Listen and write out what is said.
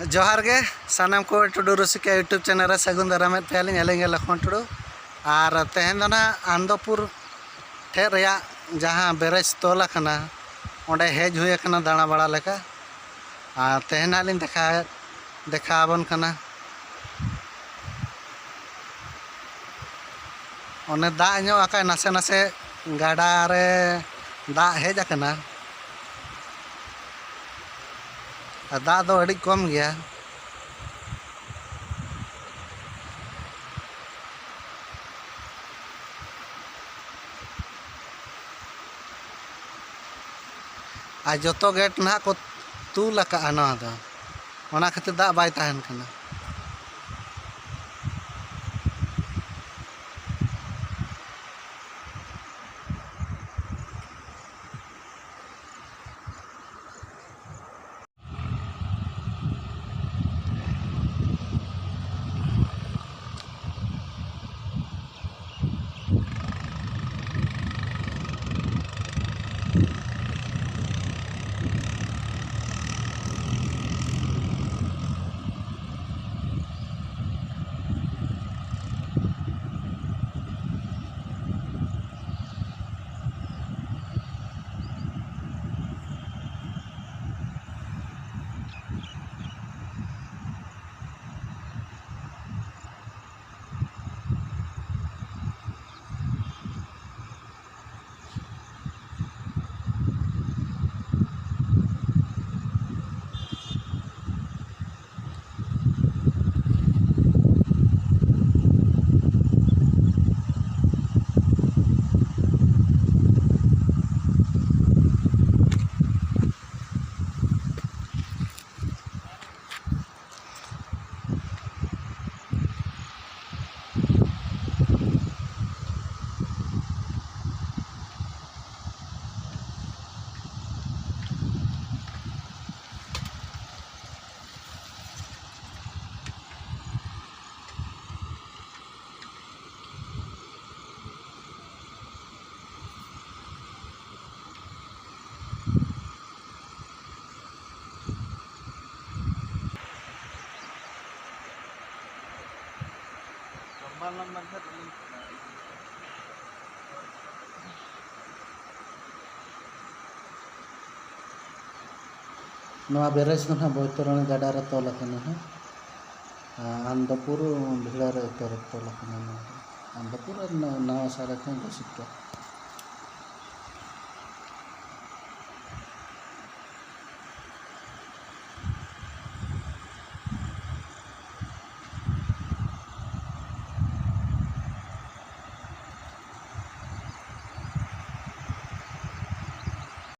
जोहार गे सानाम को टुडू रसिका YouTube channel रे सगुन दारामेद पे अलिंग लक्ष्मण टुडू और तेहन दो ना आनंदपुर ठे रया जहाँ बेरेज तोल खना ओंडे हेज हुए खना दाणा बड़ा लेका और तेहन आलिंग देखाबन खना ओने दा ᱧᱚᱜ आका नासे नासे गाडा रे दा हेज आकना दा दो अड़ी कम गया आ जो गेट ना को तूल आका खातिर दा बाय तहन कना नवा बेरेज ना बैतरण गाडा रे तोल आकना आनंदपुर भिड़ा रे तोल आकना आनंदपुर नवा सारा